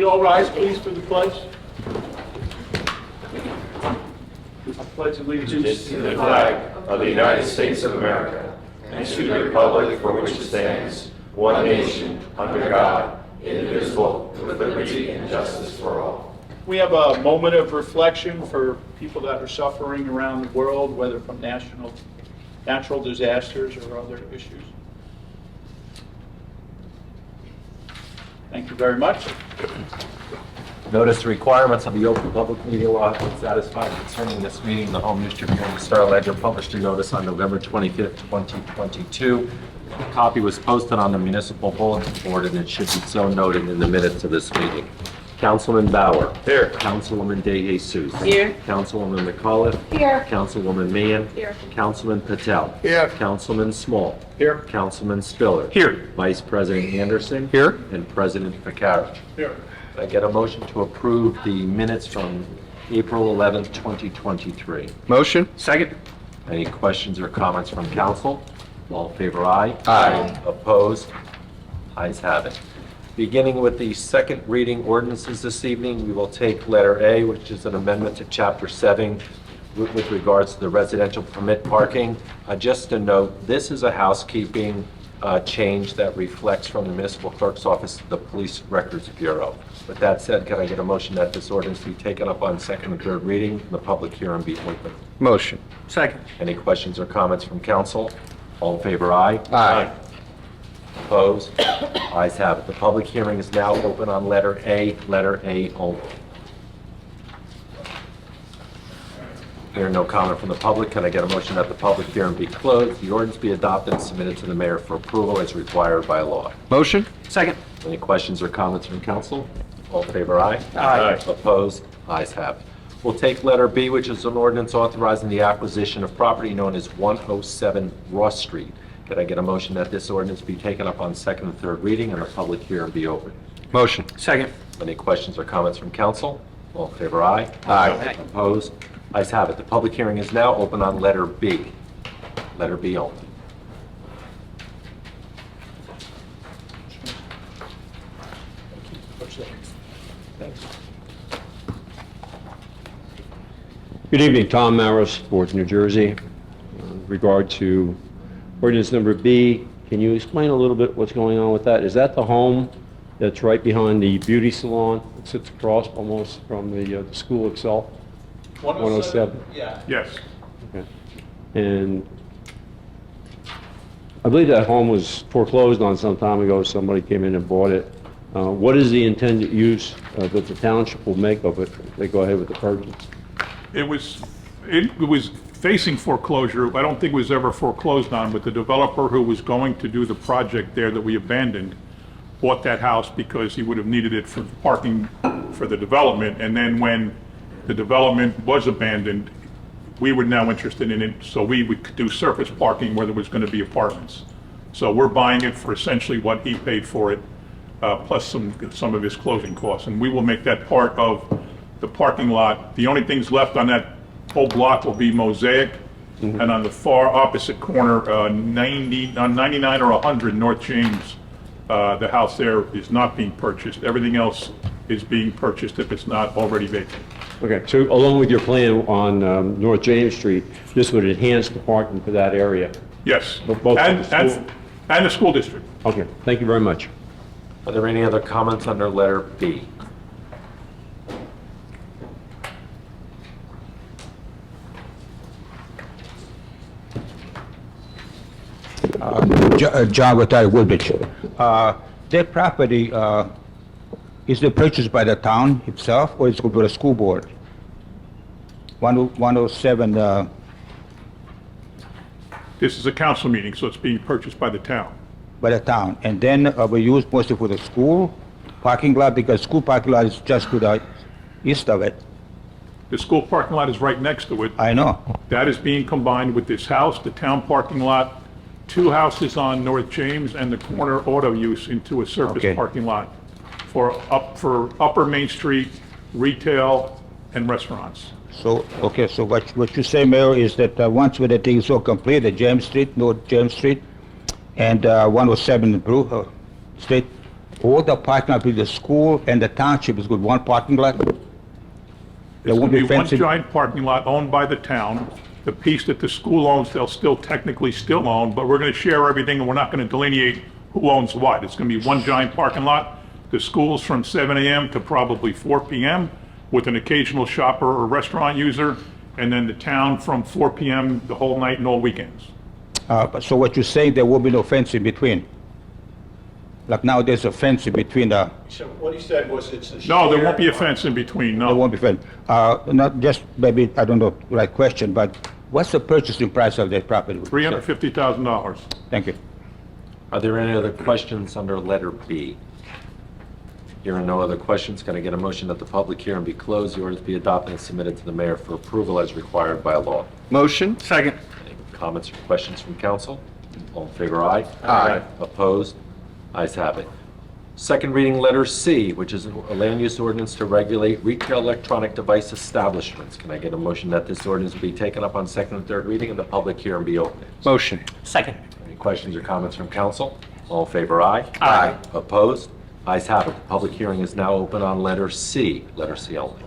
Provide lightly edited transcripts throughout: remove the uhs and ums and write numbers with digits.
We all rise, please, for the pledge. I pledge allegiance To the flag of the United States of America and to the republic for which it stands, one nation, under God, indivisible, with liberty and justice for all. We have a moment of reflection for people that are suffering around the world, whether from natural disasters or other issues. Thank you very much. Notice the requirements of the Open Public Meeting Law have been satisfied concerning this meeting. The Home News Tribune and the Star Ledger published a notice on November 25th, 2022. A copy was posted on the municipal bulletin board, and it should be so noted in the minutes of this meeting. Councilman Bauer. Here. Councilwoman De Jesus. Here. Councilwoman McAuliffe. Here. Councilwoman Mann. Here. Councilman Patel. Here. Councilman Small. Here. Councilman Spiller. Here. Vice President Anderson. Here. And President Ficarra. Here. I get a motion to approve the minutes from April 11th, 2023. Motion? Second. Any questions or comments from council? All in favor, aye. Aye. Opposed? Ayes have it. Beginning with the second reading ordinances this evening, we will take letter A, which is an amendment to Chapter 7 with regards to the residential permit parking. Just a note, this is a housekeeping change that reflects from the municipal clerk's office to the Police Records Bureau. With that said, can I get a motion that this ordinance be taken up on second and third reading and the public hearing be open? Motion. Second. Any questions or comments from council? All in favor, aye. Aye. Opposed? Ayes have it. The public hearing is now open on letter A only. Hearing no comment from the public, can I get a motion that the public hearing be closed, the ordinance be adopted and submitted to the mayor for approval as required by law? Motion? Second. Any questions or comments from council? All in favor, aye. Aye. Opposed? Ayes have it. We'll take letter B, which is an ordinance authorizing the acquisition of property known as 107 Ross Street. Can I get a motion that this ordinance be taken up on second and third reading and the public hearing be open? Motion. Second. Any questions or comments from council? All in favor, aye. Aye. Opposed? Ayes have it. The public hearing is now open on letter B. Letter B only. Thanks. Good evening, Tom Maris, Board, New Jersey. In regard to ordinance number B, can you explain a little bit what's going on with that? Is that the home that's right behind the beauty salon? It sits across almost from the school itself? 107? Yeah. Yes. Okay. And I believe that home was foreclosed on some time ago. Somebody came in and bought it. What is the intended use that the township will make of it if they go ahead with the purchase? It was facing foreclosure. I don't think it was ever foreclosed on, but the developer who was going to do the project there that we abandoned bought that house because he would have needed it for parking for the development. And then when the development was abandoned, we were now interested in it, so we would do surface parking where there was going to be apartments. So we're buying it for essentially what he paid for it, plus some of his closing costs. And we will make that part of the parking lot. The only things left on that whole block will be mosaic, and on the far opposite corner, 99 or 100 North James, the house there is not being purchased. Everything else is being purchased if it's not already vacant. Okay, so along with your plan on North James Street, this would enhance the parking for that area? Yes, Both and the school- the school district. Okay, thank you very much. Are there any other comments under letter B? John Rotary, Woodbridge. That property, is it purchased by the town itself, or is it by the school board? 107, This is a council meeting, so it's being purchased by the town. by the town, and then we use mostly for the school parking lot, because school parking lot is just to the east of it. The school parking lot is right next to it. I know. That is being combined with this house, the town parking lot, 2 houses on North James, and the corner auto use into a surface Okay. parking lot for Upper Main Street, retail, and restaurants. So, okay, so what you say, Mayor, is that once when the thing is all complete, the James Street, North James Street, and 107 Street, all the parking lot with the school and the township is good, one parking lot? There It's won't going to be one fencing? giant parking lot owned by the town. The piece that the school owns, they'll still technically still own, but we're going to share everything, and we're not going to delineate who owns what. It's going to be one giant parking lot. The school's from 7 a.m. to probably 4 p.m. with an occasional shopper or restaurant user, and then the town from 4 p.m. the whole night and all weekends. So what you're saying, there will be no fence in between? Like now, there's a fence in between the, So what he said was it's a No, there won't be a shared- fence in between, there no. won't be fence. Not just, maybe, I don't know, the right question, but what's the purchasing price of that property? $350,000. Thank you. Are there any other questions under letter B? Hearing no other questions, can I get a motion that the public hearing be closed, the ordinance be adopted and submitted to the mayor for approval as required by law? Motion. Second. Any comments or questions from council? All in favor, aye? Aye. Opposed? Ayes have it. Second reading, letter C, which is a land use ordinance to regulate retail electronic device establishments. Can I get a motion that this ordinance be taken up on second and third reading and the public hearing be opened? Motion. Second. Any questions or comments from council? All in favor, aye? Aye. Opposed? Ayes have it. The public hearing is now open on letter C only.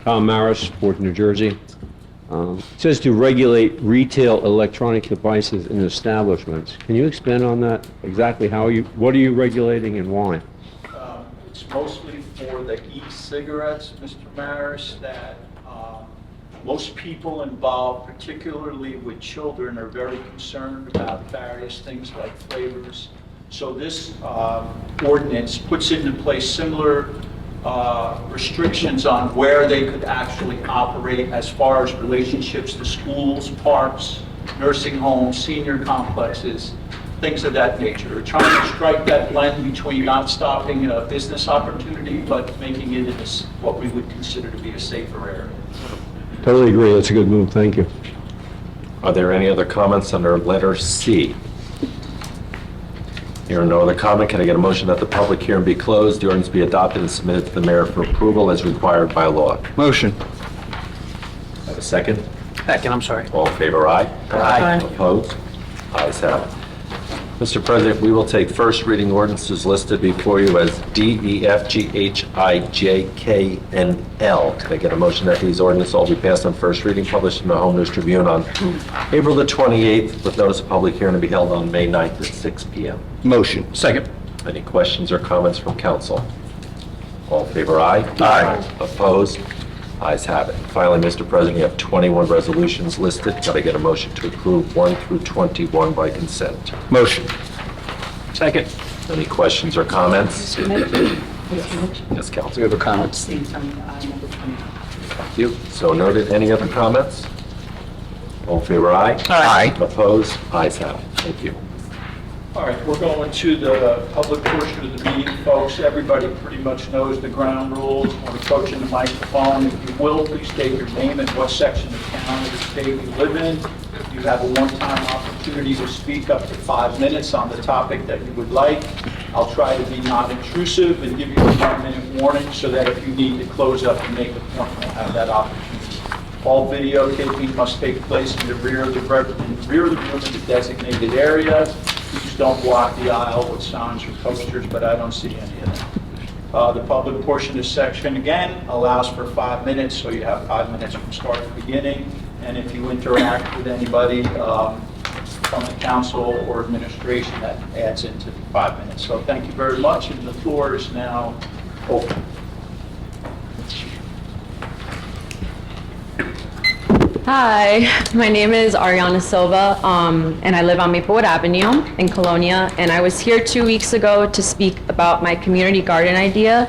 Tom Maris, Port New Jersey. It says to regulate retail electronic devices in establishments. Can you expand on that? Exactly what are you regulating and why? It's mostly for the e-cigarettes, Mr. Maris, that most people involved, particularly with children, are very concerned about various things like flavors. So this ordinance puts into place similar restrictions on where they could actually operate as far as relationships to schools, parks, nursing homes, senior complexes, things of that nature. We're trying to strike that blend between not stopping a business opportunity, but making it in what we would consider to be a safer area. Totally agree. That's a good move. Thank you. Are there any other comments under letter C? Hearing no other comment, can I get a motion that the public hearing be closed, the ordinance be adopted and submitted to the mayor for approval as required by law? Motion. Have a second? Second, I'm sorry. All in favor, aye? Aye. Opposed? Ayes have it. Mr. President, we will take first reading ordinances listed before you as D, E, F, G, H, I, J, K, and L. Can I get a motion that these ordinances all be passed on first reading, published in the Home News Tribune on April the 28th, with notice of public hearing to be held on May 9th at 6 p.m.? Motion. Second. Any questions or comments from council? All in favor, aye? Aye. Opposed? Ayes have it. Finally, Mr. President, you have 21 resolutions listed. Can I get a motion to approve 1 through 21 by consent? Motion. Second. Any questions or comments? Yes, We Council. have a comment. Abstain from number 20. Thank you. So noted. Any other comments? All in favor, aye? Aye. Opposed? Ayes have it. Thank you. All right, we're going to the public portion of the meeting, folks. Everybody pretty much knows the ground rules. When approaching the microphone, if you will, please state your name and what section of town or the state you live in. You have a one-time opportunity to speak up to 5 minutes on the topic that you would like. I'll try to be non-intrusive and give you a 1-minute warning so that if you need to close up and make a point, you'll have that opportunity. All videotaping must take place in the rear of the room in the designated area. Please don't block the aisle with signs or posters, but I don't see any of them. The public portion of this section, again, allows for 5 minutes, so you have 5 minutes from start to beginning. And if you interact with anybody from the council or administration, that adds into the 5 minutes. So thank you very much, and the floor is now open. Hi, my name is Ariana Silva, and I live on Maplewood Avenue in Colonia, and I was here 2 weeks ago to speak about my community garden idea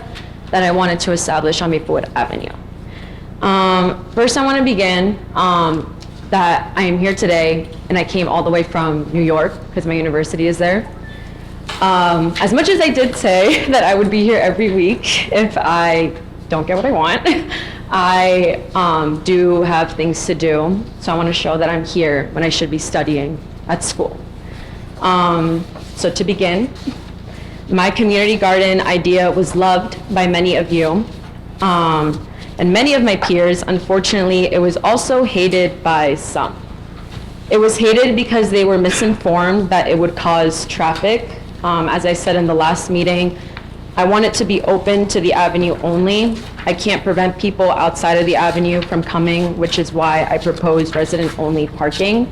that I wanted to establish on Maplewood Avenue. First, I want to begin that I am here today, and I came all the way from New York because my university is there. As much as I did say that I would be here every week if I don't get what I want, I do have things to do, so I want to show that I'm here when I should be studying at school. So to begin, my community garden idea was loved by many of you. and many of my peers, unfortunately, it was also hated by some. It was hated because they were misinformed that it would cause traffic. As I said in the last meeting, I want it to be open to the avenue only. I can't prevent people outside of the avenue from coming, which is why I proposed resident-only parking.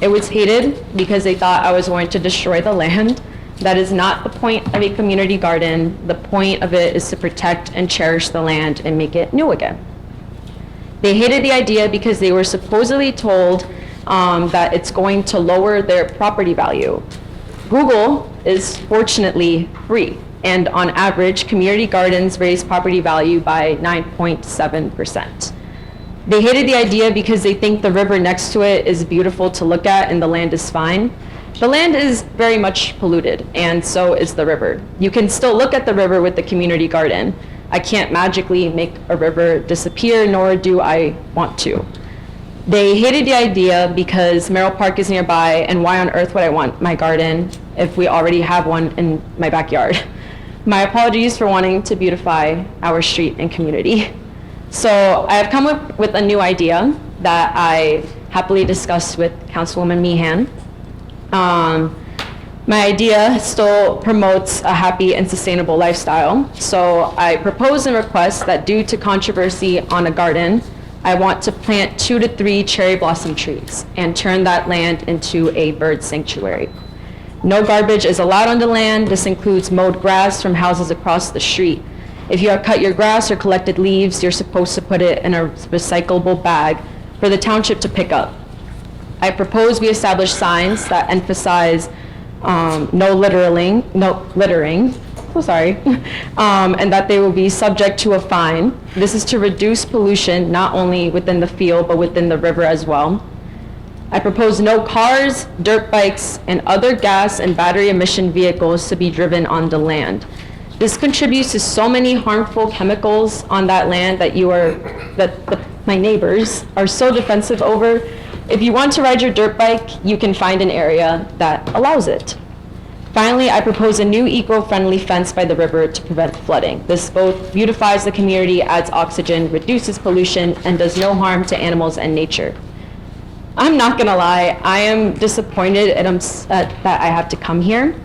It was hated because they thought I was going to destroy the land. That is not the point of a community garden. The point of it is to protect and cherish the land and make it new again. They hated the idea because they were supposedly told that it's going to lower their property value. Google is fortunately free, and on average, community gardens raise property value by 9.7%. They hated the idea because they think the river next to it is beautiful to look at and the land is fine. The land is very much polluted, and so is the river. You can still look at the river with the community garden. I can't magically make a river disappear, nor do I want to. They hated the idea because Merrill Park is nearby, and why on earth would I want my garden if we already have one in my backyard? My apologies for wanting to beautify our street and community. So I have come up with a new idea that I happily discussed with Councilwoman Meehan. My idea still promotes a happy and sustainable lifestyle. So I propose and request that due to controversy on a garden, I want to plant 2 to 3 cherry blossom trees and turn that land into a bird sanctuary. No garbage is allowed on the land. This includes mowed grass from houses across the street. If you have cut your grass or collected leaves, you're supposed to put it in a recyclable bag for the township to pick up. I propose we establish signs that emphasize no littering, so sorry, and that they will be subject to a fine. This is to reduce pollution not only within the field but within the river as well. I propose no cars, dirt bikes, and other gas and battery emission vehicles to be driven on the land. This contributes to so many harmful chemicals on that land that my neighbors are so defensive over. If you want to ride your dirt bike, you can find an area that allows it. Finally, I propose a new eco-friendly fence by the river to prevent flooding. This both beautifies the community, adds oxygen, reduces pollution, and does no harm to animals and nature. I'm not gonna lie, I am disappointed and upset that I have to come here,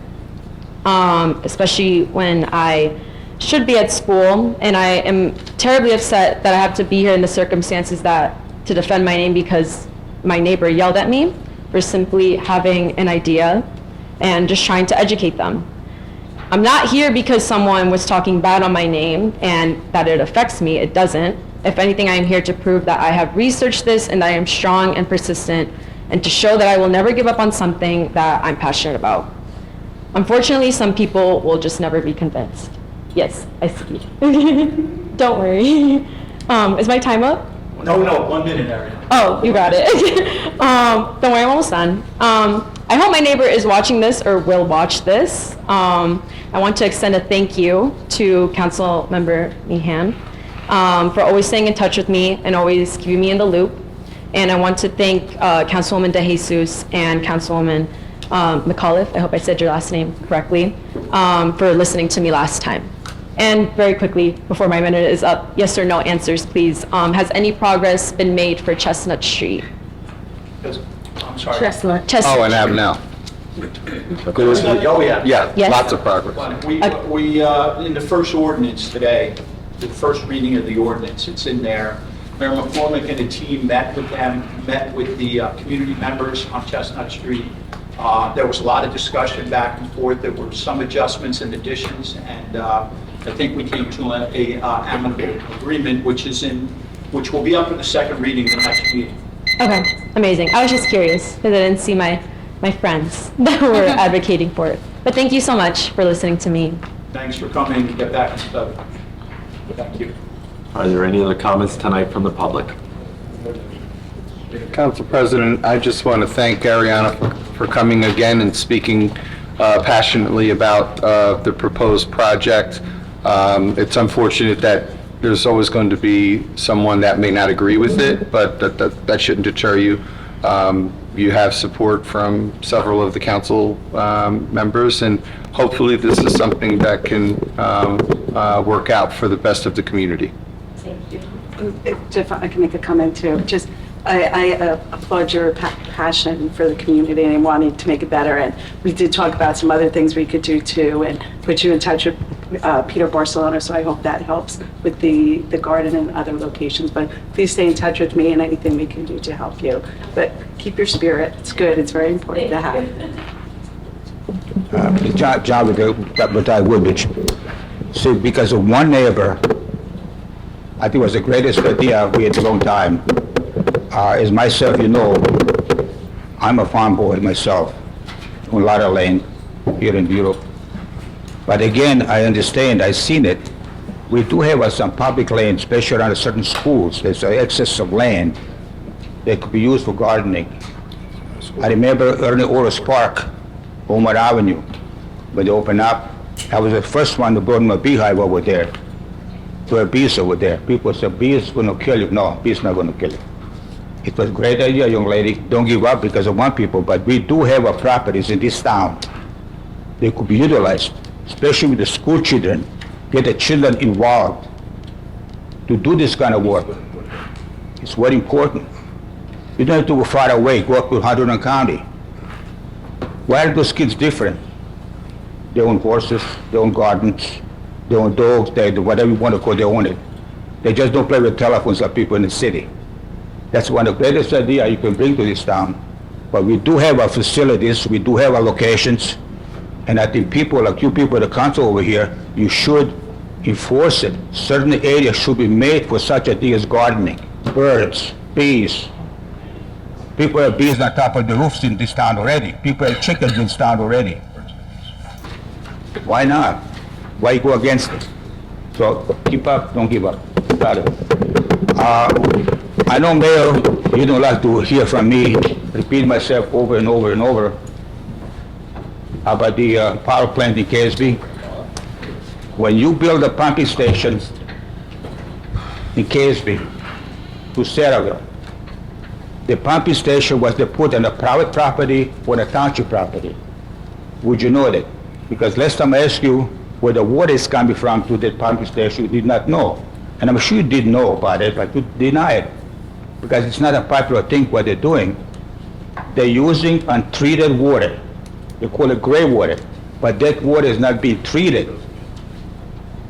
especially when I should be at school, and I am terribly upset that I have to be here in the circumstances that to defend my name because my neighbor yelled at me for simply having an idea and just trying to educate them. I'm not here because someone was talking bad on my name and that it affects me. It doesn't. If anything, I am here to prove that I have researched this and that I am strong and persistent, and to show that I will never give up on something that I'm passionate about. Unfortunately, some people will just never be convinced. Yes, I see. Don't worry. Is my time up? No, 1 minute, Ariana. Oh, you got it. Don't worry, I'm almost done. I hope my neighbor is watching this or will watch this. I want to extend a thank you to Council Member Meehan for always staying in touch with me and always keeping me in the loop. And I want to thank Councilwoman DeJesus and Councilwoman McAuliffe, I hope I said your last name correctly, for listening to me last time. And very quickly, before my minute is up, yes or no answers, please. Has any progress been made for Chestnut Street? I'm sorry. Chestnut. Oh, and have now. Oh, yeah. Yeah, Yes. lots of progress. We, in the first ordinance today, the first reading of the ordinance, it's in there. Mayor McCormick and the team met with them, met with the community members on Chestnut Street. There was a lot of discussion back and forth. There were some adjustments and additions, and I think we came to a amicable agreement, which will be up in the second reading the next meeting. Okay, amazing. I was just curious because I didn't see my friends that were advocating for it. But thank you so much for listening to me. Thanks for coming to get back and stuff. Thank you. Are there any other comments tonight from the public? Council President, I just want to thank Ariana for coming again and speaking passionately about the proposed project. It's unfortunate that there's always going to be someone that may not agree with it, but that shouldn't deter you. You have support from several of the council members, and hopefully this is something that can work out for the best of the community. If I can make a comment too, just, I applaud your passion for the community and wanting to make it better. And we did talk about some other things we could do too, and put you in touch with Peter Barcelona, so I hope that helps with the garden and other locations. But please stay in touch with me and anything we can do to help you. But keep your spirit, it's good, it's very important to have. John with Woodbridge. See, because of one neighbor, I think it was the greatest idea we had a long time. As myself, you know, I'm a farm boy myself, on Lara Lane, here in Europe. But again, I understand, I've seen it. We do have some public land, especially around certain schools. There's an excess of land that could be used for gardening. I remember Ernie Orris Park, Omar Avenue, when they opened up. I was the first one to burn my beehive over there. There were bees over there. People said, bees gonna kill you. No, bees not gonna kill you. It was a great idea, young lady. Don't give up because of one people, but we do have our properties in this town. They could be utilized, especially with the school children. Get the children involved to do this kind of work. It's very important. You don't have to go far away, go up to Hunterdon County. Why are those kids different? They own horses, they own gardens, they own dogs, they do whatever you want to call, they own it. They just don't play with telephones like people in the city. That's one of the greatest ideas you can bring to this town. But we do have our facilities, we do have our locations, and I think people like you people, the council over here, you should enforce it. Certain areas should be made for such a thing as gardening, birds, bees. People have bees on top of the roofs in this town already. People have chickens in this town already. Why not? Why go against it? So keep up, don't give up. Got it. I know, Mayor, you don't like to hear from me, repeat myself over and over and over about the power plant in KSB. When you build a pumping station in KSB to Saraville, the pumping station was put on a private property or a township property. Would you know that? Because last time I asked you where the water is coming from to the pumping station, you did not know. And I'm sure you did know about it, but you deny it. Because it's not a popular thing what they're doing. They're using untreated water. They call it gray water. But that water is not being treated.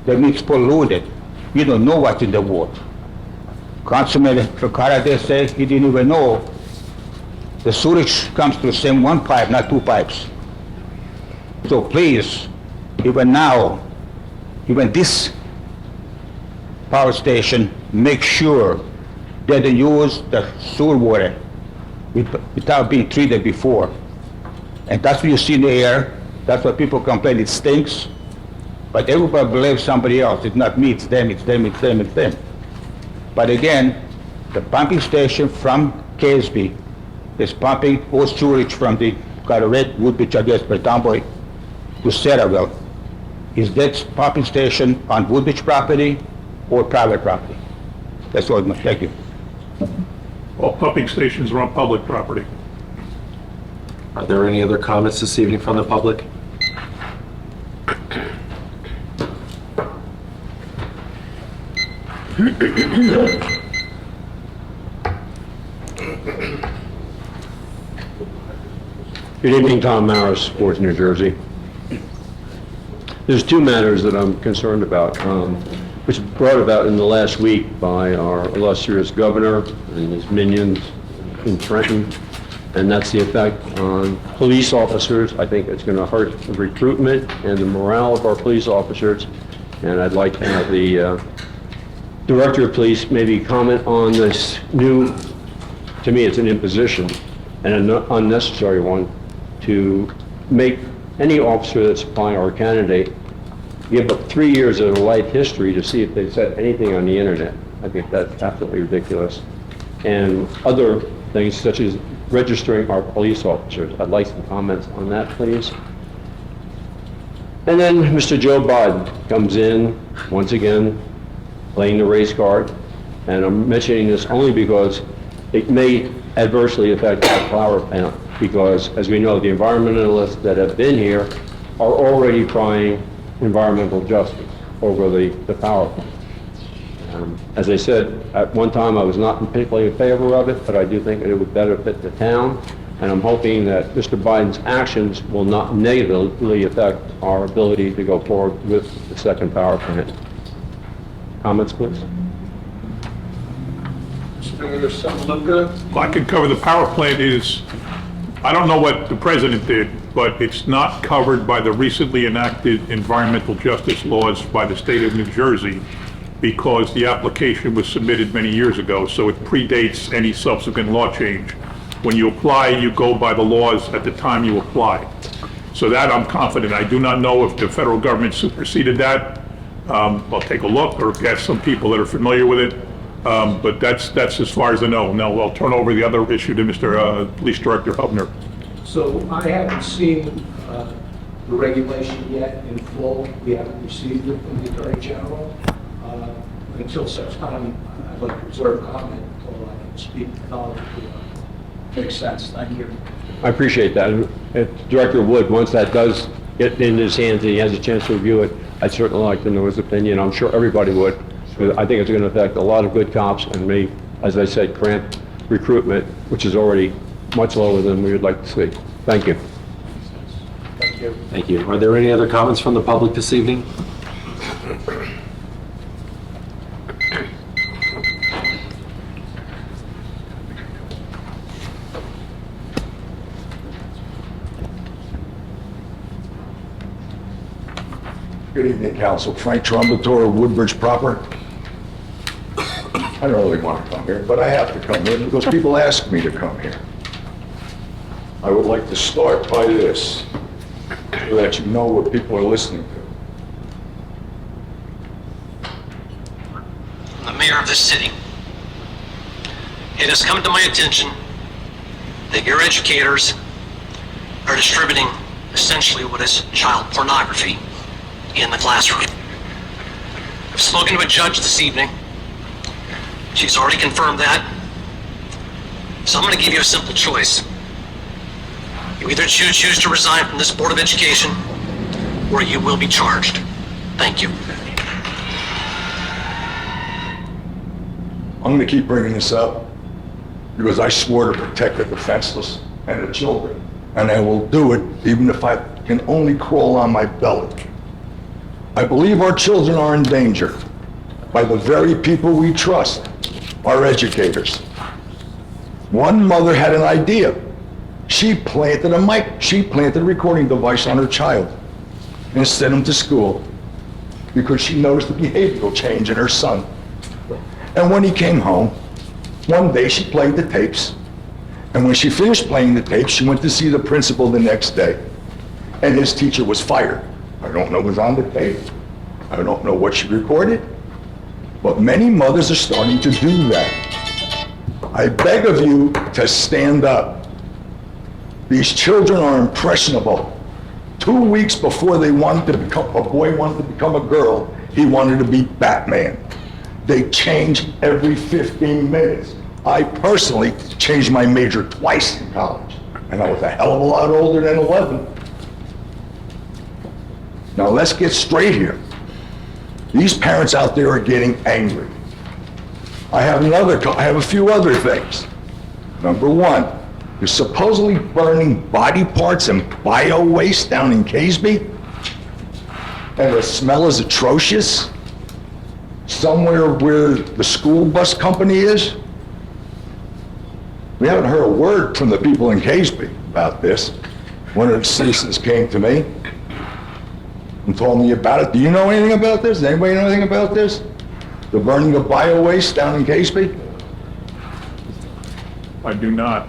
That means polluted. You don't know what's in the water. Councilman Ficarra, they say he didn't even know the sewage comes through the same one pipe, not two pipes. So please, even now, even this power station, make sure that they use the sewer water without being treated before. And that's what you see in the air. That's what people complain, it stinks. But everybody believes somebody else. It's not me, it's them, it's them, it's them, it's them. But again, the pumping station from KSB is pumping all sewage from the Red Woodbridge, I guess, Bertamboy, to Saraville. Is that pumping station on Woodbridge property or private property? That's all. Thank you. All pumping stations are on public property. Are there any other comments this evening from the public? Good evening, Tom Maris, Sports, New Jersey. There's two matters that I'm concerned about, which were brought about in the last week by our illustrious governor and his minions in Trenton, and that's the effect on police officers. I think it's going to hurt the recruitment and the morale of our police officers, and I'd like to have the Director of Police maybe comment on this new, to me it's an imposition and an unnecessary one, to make any officer that's applying our candidate give up 3 years of their life history to see if they said anything on the internet. I think that's absolutely ridiculous. And other things such as registering our police officers. I'd like some comments on that, please. And then Mr. Joe Biden comes in, once again, playing the race card. And I'm mentioning this only because it may adversely affect our power plant, because as we know, the environmentalists that have been here are already trying environmental justice over the power plant. As I said, at one time, I was not particularly in favor of it, but I do think that it would benefit the town, and I'm hoping that Mr. Biden's actions will not negatively affect our ability to go forward with the second power plant. Comments, please? Mr. Samaluka? I can cover the power plant is, I don't know what the president did, but it's not covered by the recently enacted environmental justice laws by the state of New Jersey because the application was submitted many years ago, so it predates any subsequent law change. When you apply, you go by the laws at the time you apply. So that I'm confident. I do not know if the federal government superseded that. I'll take a look or ask some people that are familiar with it. But that's as far as I know. Now, I'll turn over the other issue to Mr. Police Director Hubner. So I haven't seen the regulation yet in full. We haven't received it from the Attorney General. Until such time, I'd like to reserve comment until I can speak knowledgeably. Makes sense. Thank you. I appreciate that. If Director Wood, once that does get in his hands and he has a chance to review it, I'd certainly like to know his opinion. I'm sure everybody would. I think it's going to affect a lot of good cops and may, as I said, cramp recruitment, which is already much lower than we would like to see. Thank you. Thank you. Thank you. Are there any other comments from the public this evening? Good evening, Council. Frank Trumbator, Woodbridge proper. I don't really want to come here, but I have to come here because people ask me to come here. I would like to start by this, so that you know what people are listening to. I'm the mayor of this city. It has come to my attention that your educators are distributing essentially what is child pornography in the classroom. I've spoken to a judge this evening. She's already confirmed that. So I'm going to give you a simple choice. You either choose to resign from this Board of Education, or you will be charged. Thank you. I'm going to keep bringing this up because I swore to protect the defenseless and the children, and I will do it even if I can only crawl on my belly. I believe our children are in danger by the very people we trust, our educators. One mother had an idea. She planted a recording device on her child and sent him to school because she noticed the behavioral change in her son. And when he came home, one day she played the tapes, and when she finished playing the tapes, she went to see the principal the next day, and his teacher was fired. I don't know what was on the tape. I don't know what she recorded, but many mothers are starting to do that. I beg of you to stand up. These children are impressionable. 2 weeks before a boy wanted to become a girl, he wanted to be Batman. They change every 15 minutes. I personally changed my major twice in college, and I was a hell of a lot older than 11. Now let's get straight here. These parents out there are getting angry. I have a few other things. Number one, you're supposedly burning body parts and bio waste down in Caseby, and the smell is atrocious. Somewhere where the school bus company is. We haven't heard a word from the people in Caseby about this. One of the citizens came to me and told me about it. Do you know anything about this? Does anybody know anything about this? The burning of bio waste down in Caseby? I do not.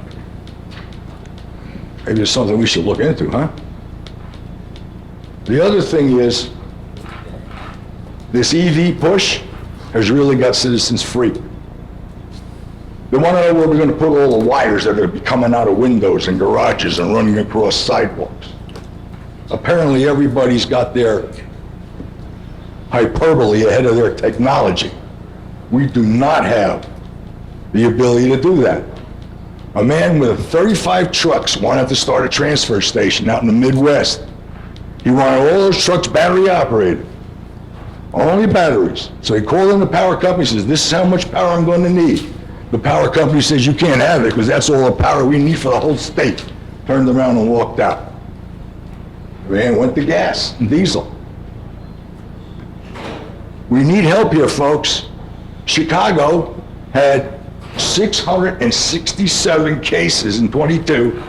Maybe it's something we should look into, huh? The other thing is, this EV push has really got citizens free. They want to know where we're going to put all the wires that are going to be coming out of windows and garages and running across sidewalks. Apparently everybody's got their hyperbole ahead of their technology. We do not have the ability to do that. A man with 35 trucks wanted to start a transfer station out in the Midwest. He wanted all those trucks battery operated. Only batteries. So he called in the power company, says, this is how much power I'm going to need. The power company says, you can't have it because that's all the power we need for the whole state. Turned around and walked out. Man, went to gas and diesel. We need help here, folks. Chicago had 667 cases in 22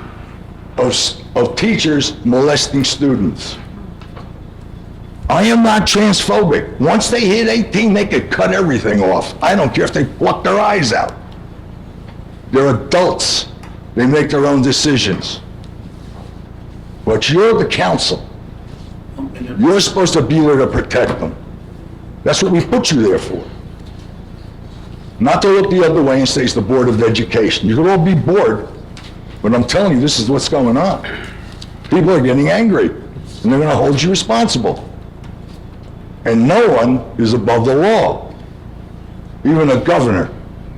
of teachers molesting students. I am not transphobic. Once they hit 18, they could cut everything off. I don't care if they pluck their eyes out. They're adults. They make their own decisions. But you're the council. You're supposed to be there to protect them. That's what we put you there for. Not to look the other way and say it's the Board of Education. You can all be bored, but I'm telling you, this is what's going on. People are getting angry, and they're going to hold you responsible. And no one is above the law. Even a governor.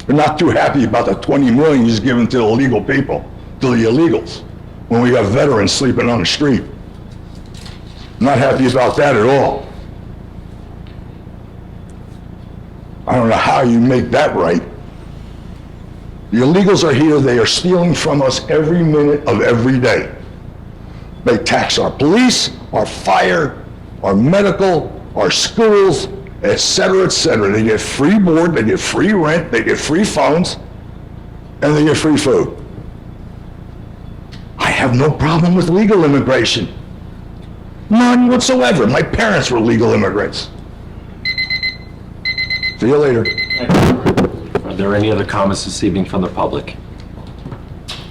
They're not too happy about the 20 million he's given to the illegal people, to the illegals, when we have veterans sleeping on the street. Not happy about that at all. I don't know how you make that right. The illegals are here. They are stealing from us every minute of every day. They tax our police, our fire, our medical, our schools, et cetera, et cetera. They get free board, they get free rent, they get free phones, and they get free food. I have no problem with legal immigration. None whatsoever. My parents were legal immigrants. See you later. Are there any other comments this evening from the public?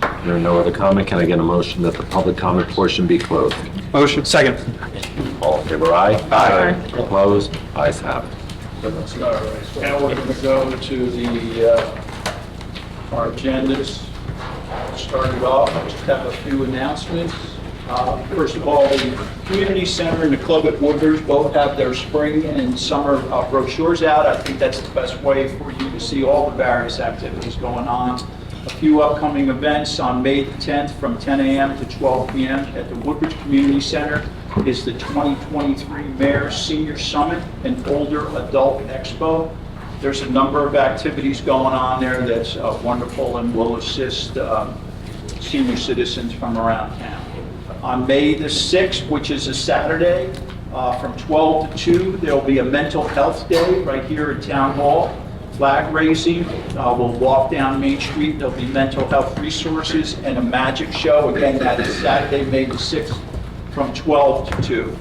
If there are no other comment, can I get a motion that the public comment portion be closed? Motion. Second. All in favor, aye? Aye. Opposed? Ayes have it. All right, now we're going to go to our agendas. Started off, I just have a few announcements. First of all, the Community Center and the Club at Woodbridge both have their spring and summer brochures out. I think that's the best way for you to see all the various activities going on. A few upcoming events on May the 10th from 10 a.m. to 12 p.m. at the Woodbridge Community Center is the 2023 Mayor's Senior Summit and Older Adult Expo. There's a number of activities going on there that's wonderful and will assist senior citizens from around town. On May the 6th, which is a Saturday, from 12 to 2, there'll be a mental health day right here at Town Hall. Flag raising, we'll walk down Main Street, there'll be mental health resources and a magic show. Again, that is Saturday, May the 6th, from 12 to 2.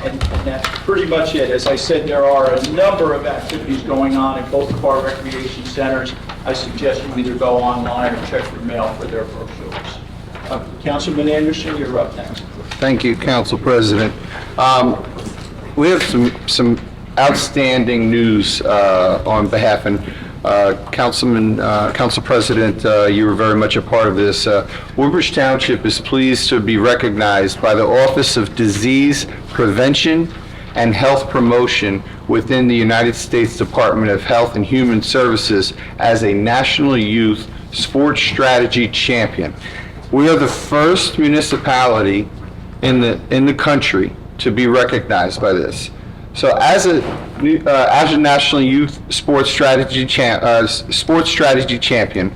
And that's pretty much it. As I said, there are a number of activities going on in both of our recreation centers. I suggest you either go online or check your mail for their brochures. Councilman Anderson, you're up next. Thank you, Council President. We have some outstanding news on behalf, and Council President, you were very much a part of this. Woodbridge Township is pleased to be recognized by the Office of Disease Prevention and Health Promotion within the United States Department of Health and Human Services as a National Youth Sports Strategy Champion. We are the first municipality in the country to be recognized by this. So as a National Youth Sports Strategy Champion,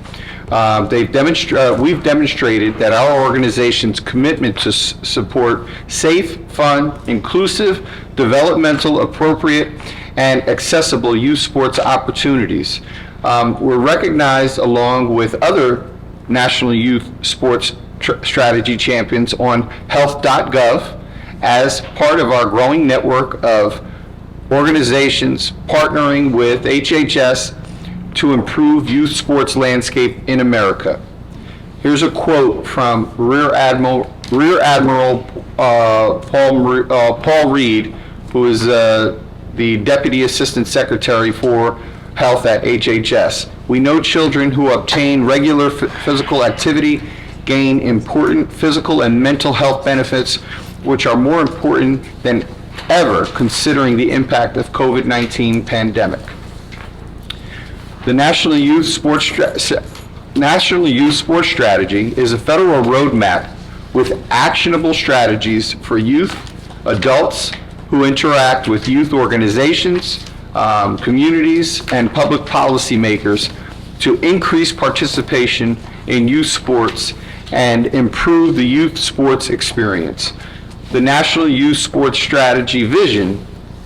we've demonstrated that our organization's commitment to support safe, fun, inclusive, developmental, appropriate, and accessible youth sports opportunities. We're recognized along with other National Youth Sports Strategy Champions on health.gov as part of our growing network of organizations partnering with HHS to improve youth sports landscape in America. Here's a quote from Rear Admiral Paul Reed, who is the Deputy Assistant Secretary for Health at HHS. We know children who obtain regular physical activity gain important physical and mental health benefits, which are more important than ever considering the impact of COVID-19 pandemic. The National Youth Sports Strategy is a federal roadmap with actionable strategies for youth, adults, who interact with youth organizations, communities, and public policymakers to increase participation in youth sports and improve the youth sports experience. The National Youth Sports Strategy vision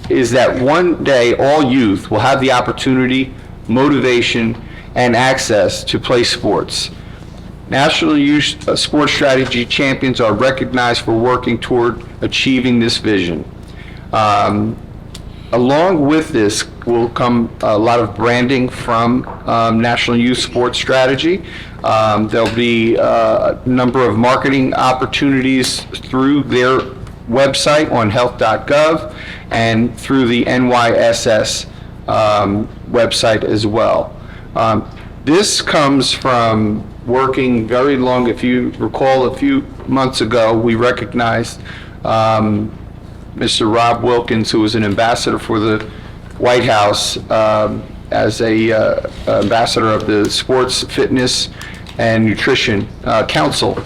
is that one day all youth will have the opportunity, motivation, and access to play sports. National Youth Sports Strategy champions are recognized for working toward achieving this vision. Along with this will come a lot of branding from National Youth Sports Strategy. There'll be a number of marketing opportunities through their website on health.gov and through the NYSS website as well. This comes from working very long. If you recall, a few months ago, we recognized Mr. Rob Wilkins, who was an ambassador for the White House, as a ambassador of the Sports, Fitness, and Nutrition Council.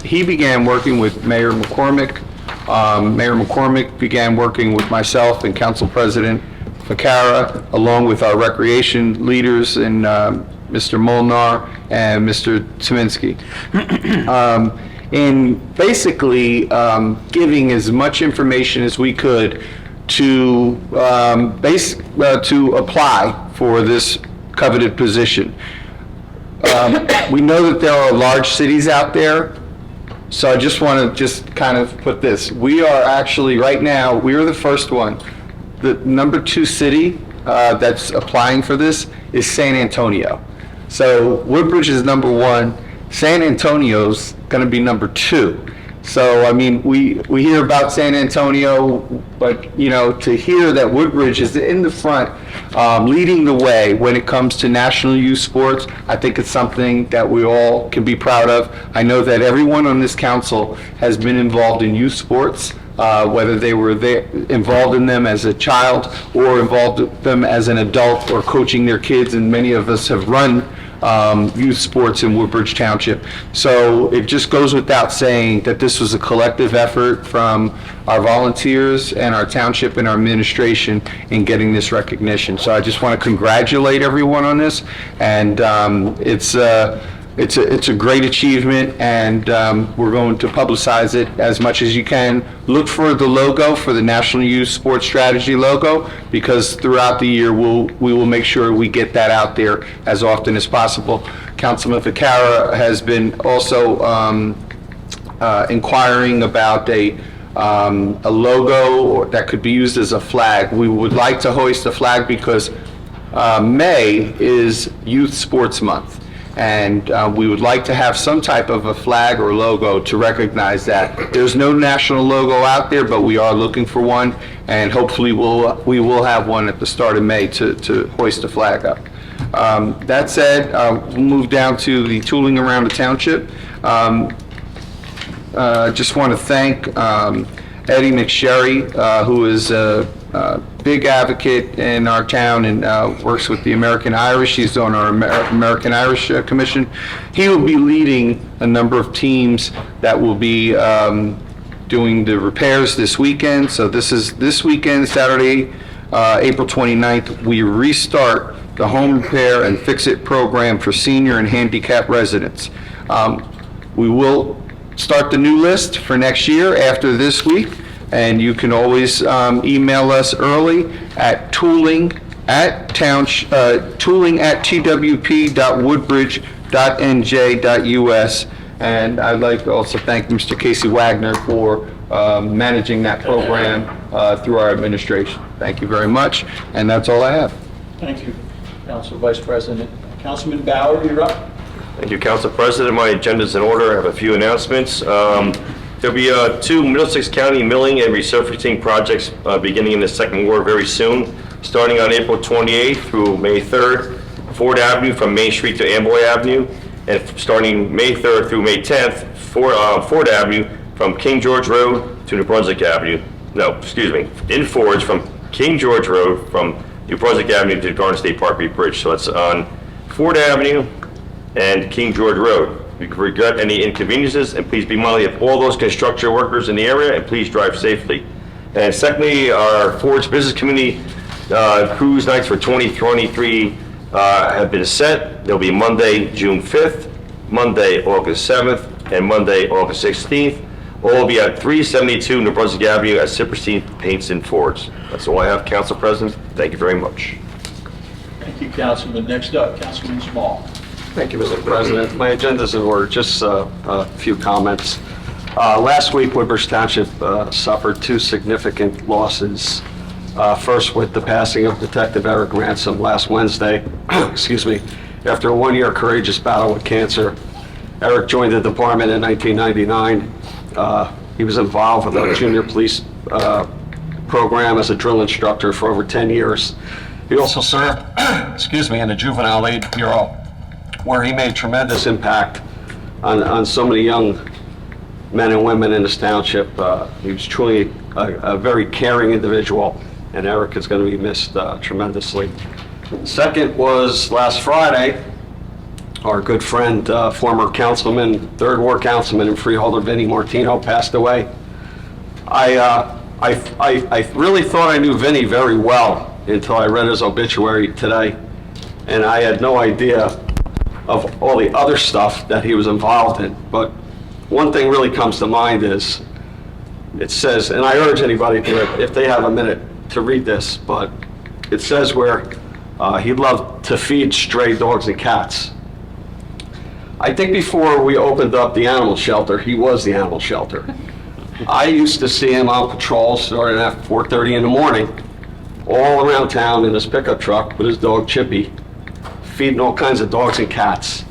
He began working with Mayor McCormick. Mayor McCormick began working with myself and Council President Ficarra, along with our recreation leaders and Mr. Molnar and Mr. Szyminski. In basically giving as much information as we could to to apply for this coveted position. We know that there are large cities out there, so I just want to kind of put this. We are actually, right now, we are the first one. The number 2 city that's applying for this is San Antonio. So Woodbridge is number 1. San Antonio's going to be number 2. So, I mean, we hear about San Antonio, but, you know, to hear that Woodbridge is in the front, leading the way when it comes to national youth sports, I think it's something that we all can be proud of. I know that everyone on this council has been involved in youth sports, whether they were involved in them as a child or involved in them as an adult or coaching their kids, and many of us have run youth sports in Woodbridge Township. So it just goes without saying that this was a collective effort from our volunteers and our township and our administration in getting this recognition. So I just want to congratulate everyone on this, and it's a great achievement, and we're going to publicize it as much as you can. Look for the logo, for the National Youth Sports Strategy logo, because throughout the year we will make sure we get that out there as often as possible. Councilman Ficarra has been also inquiring about a logo that could be used as a flag. We would like to hoist a flag because May is Youth Sports Month. And we would like to have some type of a flag or logo to recognize that. There's no national logo out there, but we are looking for one, and hopefully we will have one at the start of May to hoist a flag up. That said, we'll move down to the tooling around the township. Just want to thank Eddie McSherry, who is a big advocate in our town and works with the American Irish. He's on our American Irish Commission. He will be leading a number of teams that will be doing the repairs this weekend. So this weekend, Saturday, April 29th, we restart the home repair and fix-it program for senior and handicapped residents. We will start the new list for next year after this week. And you can always email us early at tooling@twp.woodbridge.nj.us. And I'd like to also thank Mr. Casey Wagner for managing that program through our administration. Thank you very much, and that's all I have. Thank you, Council Vice President. Councilman Bauer, you're up. Thank you, Council President. My agenda's in order. I have a few announcements. There'll be 2 Middlesex County milling and resurfacing projects beginning in the second ward very soon, starting on April 28th through May 3rd, Ford Avenue from Main Street to Amboy Avenue, and starting May 3rd through May 10th, Ford Avenue from King George Road to New Brunswick Avenue. No, excuse me, in Fords from King George Road from New Brunswick Avenue to Garden State Parkway Bridge. So it's on Ford Avenue and King George Road. We regret any inconveniences, and please be mindful of all those construction workers in the area, and please drive safely. And secondly, our Forge Business Community cruise nights for 2023 have been set. They'll be Monday, June 5th, Monday, August 7th, and Monday, August 16th. All will be at 372 New Brunswick Avenue at Sipperstein Paints and Fords. That's all I have, Council President. Thank you very much. Thank you, Councilman. Next up, Councilman Small. Thank you, Mr. President. My agenda's in order, just a few comments. Last week, Woodbridge Township suffered two significant losses. First, with the passing of Detective Eric Ransom last Wednesday, excuse me, after a one-year courageous battle with cancer. Eric joined the department in 1999. He was involved with the junior police program as a drill instructor for over 10 years. He also served, excuse me, in the Juvenile Aid Bureau, where he made tremendous impact on so many young men and women in this township. He was truly a very caring individual, and Eric is going to be missed tremendously. Second was last Friday, our good friend, former councilman, third ward councilman in Freeholder, Vinnie Martino, passed away. I really thought I knew Vinnie very well until I read his obituary today, and I had no idea of all the other stuff that he was involved in. But one thing really comes to mind is, it says, and I urge anybody to, if they have a minute, to read this, but it says where he loved to feed stray dogs and cats. I think before we opened up the animal shelter, he was the animal shelter. I used to see him on patrol starting at 4:30 in the morning, all around town in his pickup truck with his dog Chippy, feeding all kinds of dogs and cats.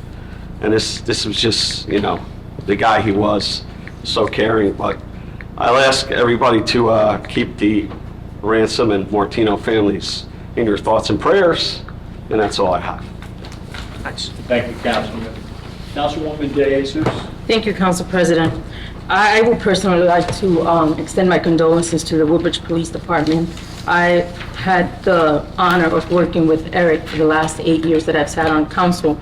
And this was just, you know, the guy he was, so caring. But I'll ask everybody to keep the Ransom and Martino families in your thoughts and prayers, and that's all I have. Thanks. Thank you, Councilman. Councilwoman De Jesus. Thank you, Council President. I would personally like to extend my condolences to the Woodbridge Police Department. I had the honor of working with Eric for the last 8 years that I've sat on council.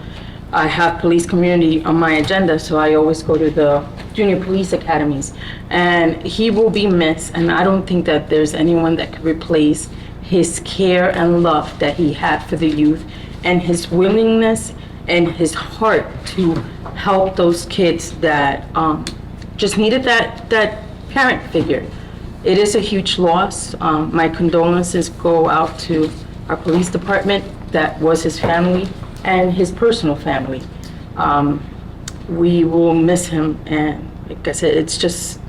I have police community on my agenda, so I always go to the junior police academies. And he will be missed, and I don't think that there's anyone that could replace his care and love that he had for the youth, and his willingness and his heart to help those kids that just needed that parent figure. It is a huge loss. My condolences go out to our police department, that was his family, and his personal family. We will miss him, and like I said, it's just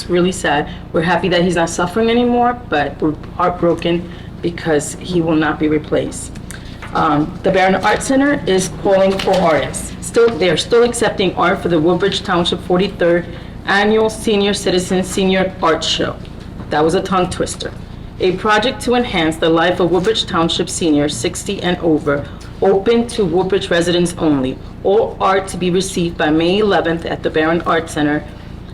really sad. We're happy that he's not suffering anymore, but we're heartbroken because he will not be replaced. The Barron Art Center is calling for artists. They're still accepting art for the Woodbridge Township 43rd Annual Senior Citizen Senior Art Show. That was a tongue twister. A project to enhance the life of Woodbridge Township seniors 60 and over, open to Woodbridge residents only. All art to be received by May 11th at the Barron Art Center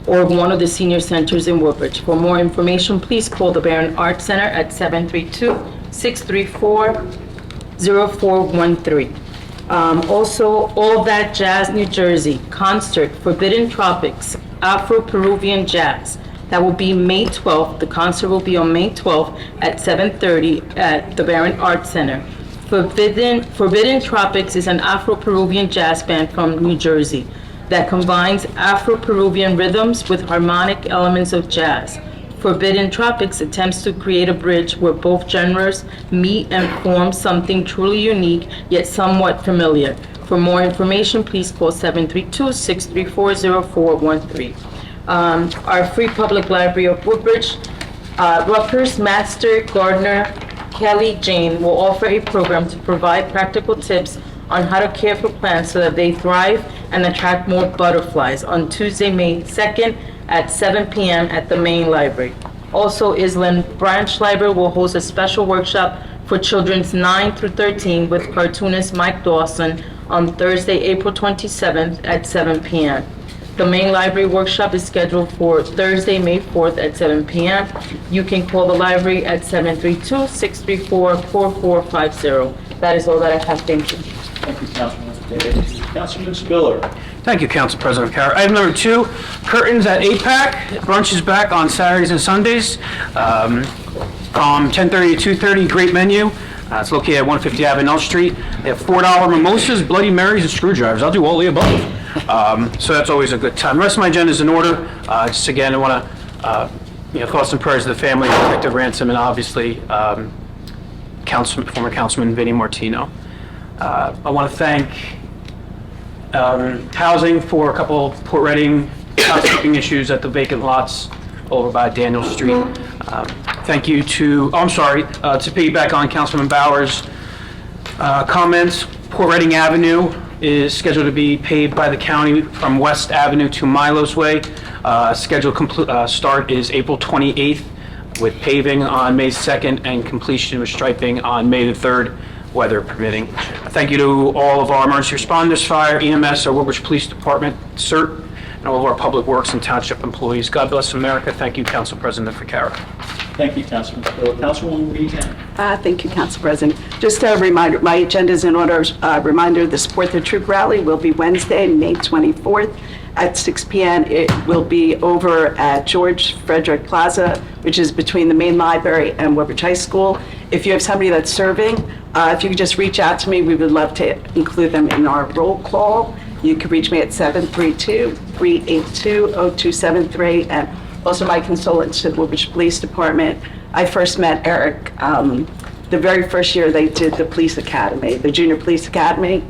or one of the senior centers in Woodbridge. For more information, please call the Barron Art Center at 732-634-0413. Also, All That Jazz New Jersey concert, Forbidden Tropics, Afro-Peruvian Jazz. That will be May 12th. The concert will be on May 12th at 7:30 at the Barron Art Center. Forbidden Tropics is an Afro-Peruvian jazz band from New Jersey that combines Afro-Peruvian rhythms with harmonic elements of jazz. Forbidden Tropics attempts to create a bridge where both genres meet and form something truly unique, yet somewhat familiar. For more information, please call 732-634-0413. Our Free Public Library of Woodbridge, Rutgers Master Gardener Kelly Jane will offer a program to provide practical tips on how to care for plants so that they thrive and attract more butterflies on Tuesday, May 2nd at 7 p.m. at the main library. Also, Island Branch Library will host a special workshop for children's 9 through 13 with cartoonist Mike Dawson on Thursday, April 27th at 7 p.m. The main library workshop is scheduled for Thursday, May 4th at 7 p.m. You can call the library at 732-634-4450. That is all that I have. Thank you. Thank you, Councilman Davis. Councilman Spiller. Thank you, Council President Carr. Item number 2, curtains at APAC. Brunch is back on Saturdays and Sundays from 10:30 to 2:30. Great menu. It's located at 150 Avenel Street. They have $4 mimosas, Bloody Marys, and screwdrivers. I'll do all the above. So that's always a good time. The rest of my agenda is in order. Just again, I want to thoughts and prayers to the family of Detective Ransom and obviously former Councilman Vinnie Martino. I want to thank Housing for a couple of Port Reading housekeeping issues at the vacant lots over by Daniel Street. Thank you to piggyback on Councilman Bauer's comments. Port Reading Avenue is scheduled to be paved by the county from West Avenue to Milo's Way. Scheduled start is April 28th with paving on May 2nd and completion with striping on May the 3rd, weather permitting. Thank you to all of our emergency responders, fire, EMS, our Woodbridge Police Department, CERT, and all of our public works and township employees. God bless America. Thank you, Council President Ficarra. Thank you, Councilman Spiller. Councilwoman Meehan. Thank you, Council President. Just a reminder, my agenda is in order. Reminder, the Support the Troop rally will be Wednesday, May 24th at 6 p.m. It will be over at George Frederick Plaza, which is between the main library and Woodbridge High School. If you have somebody that's serving, if you could just reach out to me, we would love to include them in our roll call. You can reach me at 732-382-0273, and also my consultants to the Woodbridge Police Department. I first met Eric the very first year they did the police academy, the junior police academy,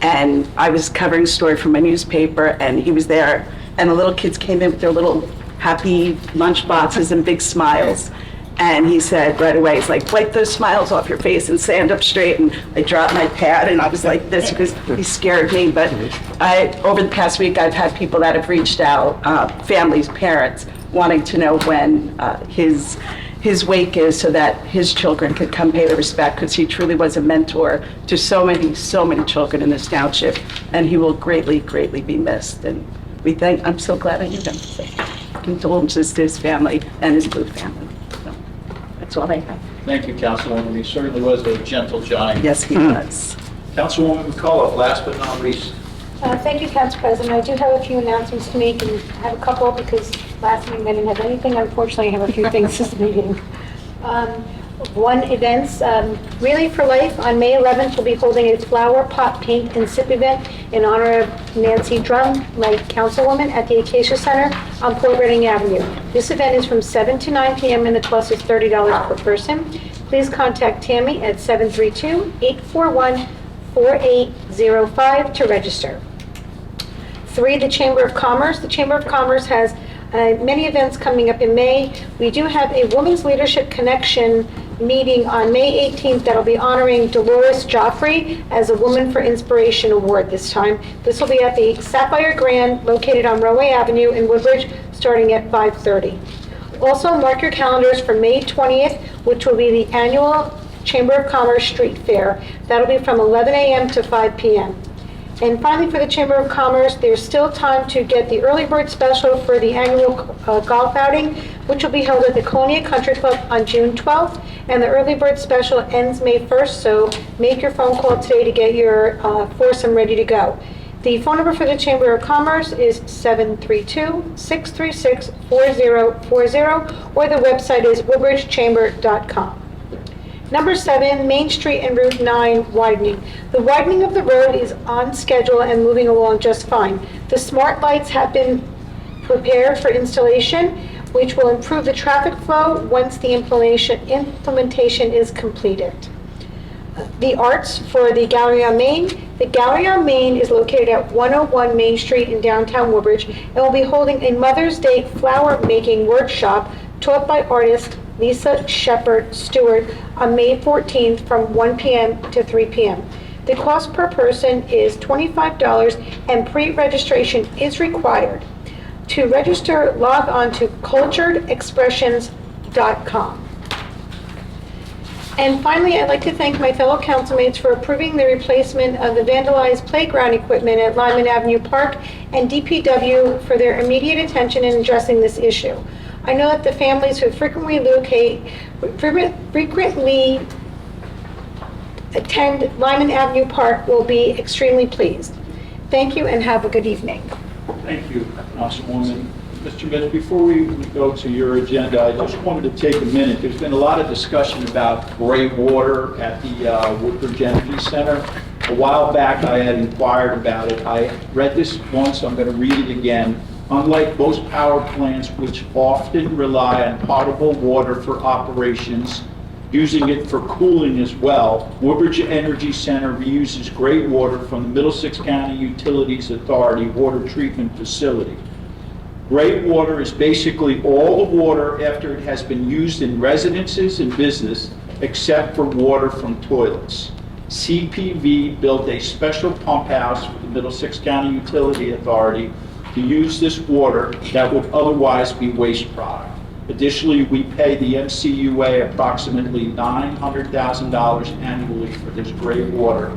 and I was covering a story from my newspaper, and he was there, and the little kids came in with their little happy lunch boxes and big smiles. And he said right away, he's like, wipe those smiles off your face and stand up straight. And I dropped my pad and I was like this because he scared me. But over the past week, I've had people that have reached out, families, parents, wanting to know when his wake is so that his children could come pay their respect, because he truly was a mentor to so many children in this township. And he will greatly, greatly be missed. And I'm so glad I knew him. So, condolences to his family and his Blue family. That's all I have. Thank you, Councilwoman. He certainly was a gentle giant. Yes, he was. Councilwoman McCullough, last but not least. Thank you, Council President. I do have a few announcements to make, and I have a couple because last meeting I didn't have anything. Unfortunately, I have a few things this meeting. One, events, Relay for Life on May 11th will be holding a flower, pot, paint, and sip event in honor of Nancy Drum, my councilwoman, at the Acacia Center on Port Reading Avenue. This event is from 7 to 9 p.m. and the cost is $30 per person. Please contact Tammy at 732-841-4805 to register. 3, the Chamber of Commerce. The Chamber of Commerce has many events coming up in May. We do have a Women's Leadership Connection meeting on May 18th that'll be honoring Dolores Joffrey as a Woman for Inspiration Award this time. This will be at the Sapphire Grand located on Railway Avenue in Woodbridge starting at 5:30. Also mark your calendars for May 20th, which will be the annual Chamber of Commerce Street Fair. That'll be from 11 a.m. to 5 p.m. And finally, for the Chamber of Commerce, there's still time to get the early bird special for the annual golf outing, which will be held at the Colonia Country Club on June 12th. And the early bird special ends May 1st, so make your phone call today to get your foursome ready to go. The phone number for the Chamber of Commerce is 732-636-4040, or the website is woodbridgechamber.com. Number 7, Main Street and Route 9 widening. The widening of the road is on schedule and moving along just fine. The smart lights have been prepared for installation, which will improve the traffic flow once the implementation is completed. The arts for the Gallery on Main. The Gallery on Main is located at 101 Main Street in downtown Woodbridge and will be holding a Mother's Day flower making workshop taught by artist Lisa Shepard Stewart on May 14th from 1 p.m. to 3 p.m. The cost per person is $25 and pre-registration is required. To register, log on to culturedexpressions.com. And finally, I'd like to thank my fellow councilmates for approving the replacement of the vandalized playground equipment at Lyman Avenue Park and DPW for their immediate attention in addressing this issue. I know that the families who frequently attend Lyman Avenue Park will be extremely pleased. Thank you and have a good evening. Thank you, Councilwoman. Mr. Mitch, before we go to your agenda, I just wanted to take a minute. There's been a lot of discussion about gray water at the Woodbridge Energy Center. A while back, I had inquired about it. I read this once, I'm going to read it again. Unlike most power plants, which often rely on potable water for operations, using it for cooling as well, Woodbridge Energy Center reuses gray water from the Middlesex County Utilities Authority water treatment facility. Gray water is basically all the water after it has been used in residences and business, except for water from toilets. CPV built a special pump house for the Middlesex County Utility Authority to use this water that would otherwise be waste product. Additionally, we pay the MCUA approximately $900,000 annually for this gray water,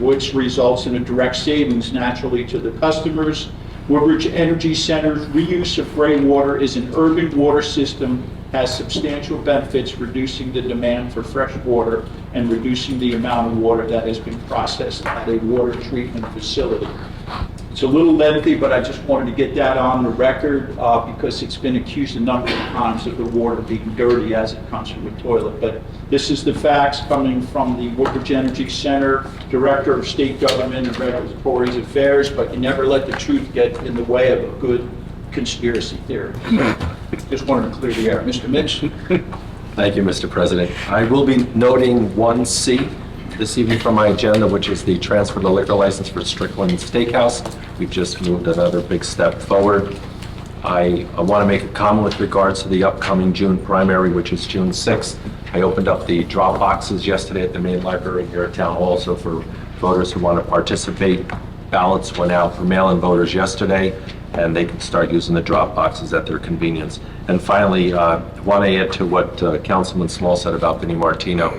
which results in a direct savings naturally to the customers. Woodbridge Energy Center's reuse of gray water is an urban water system, has substantial benefits, reducing the demand for fresh water and reducing the amount of water that has been processed at a water treatment facility. It's a little lengthy, but I just wanted to get that on the record because it's been accused a number of times of the water being dirty as it comes from the toilet. But this is the facts coming from the Woodbridge Energy Center, Director of State Government and Regulatory Affairs, but you never let the truth get in the way of a good conspiracy theory. Just wanted to clear the air. Mr. Mitch? Thank you, Mr. President. I will be noting 1C this evening from my agenda, which is the transfer of the liquor license for Strickland Steakhouse. We've just moved another big step forward. I want to make a comment with regards to the upcoming June primary, which is June 6th. I opened up the drop boxes yesterday at the main library here at Town Hall, so for voters who want to participate, ballots went out for mail-in voters yesterday, and they can start using the drop boxes at their convenience. And finally, I want to add to what Councilman Small said about Vinnie Martino.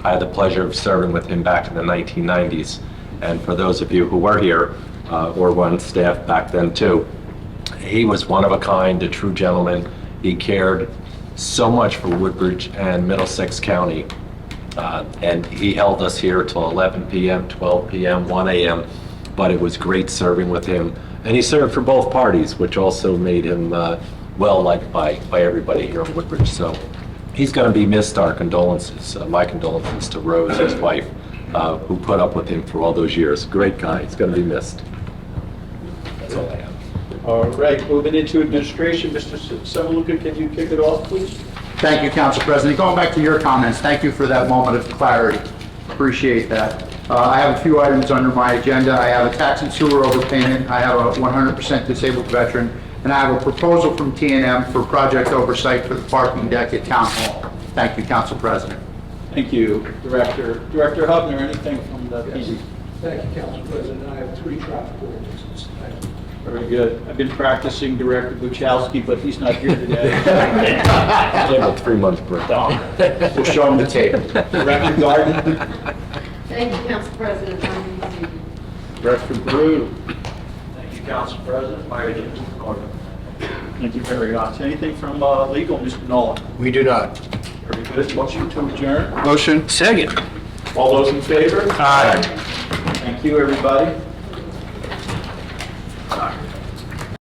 I had the pleasure of serving with him back in the 1990s. And for those of you who were here, or were on staff back then too, he was one of a kind, a true gentleman. He cared so much for Woodbridge and Middlesex County. And he held us here till 11 p.m., 12 p.m., 1 a.m. But it was great serving with him. And he served for both parties, which also made him well-liked by everybody here in Woodbridge. So he's going to be missed. Our condolences, my condolences to Rose, his wife, who put up with him for all those years. Great guy. He's going to be missed. That's all I have. All right, moving into administration. Mr. Semaluka, can you kick it off, please? Thank you, Council President. Going back to your comments, thank you for that moment of clarity. Appreciate that. I have a few items under my agenda. I have a tax and sewer overpayment. I have a 100% disabled veteran. And I have a proposal from T&M for project oversight for the parking deck at Town Hall. Thank you, Council President. Thank you, Director. Director Hubner, anything from the PD? Thank you, Council President. I have 3 traffic ordinances. Thank you. Very good. I've been practicing Director Buchowski, but he's not here today. I have a 3-month break. We'll show him the tape. Director Garden? Thank you, Council President. Director Brew? Thank you, Council President. Fire Chief Gordon? Thank you very much. Anything from legal, Mr. Nolan? We do not. Very good. Motion to adjourn? Motion? Second. All those in favor? Aye. Thank you, everybody.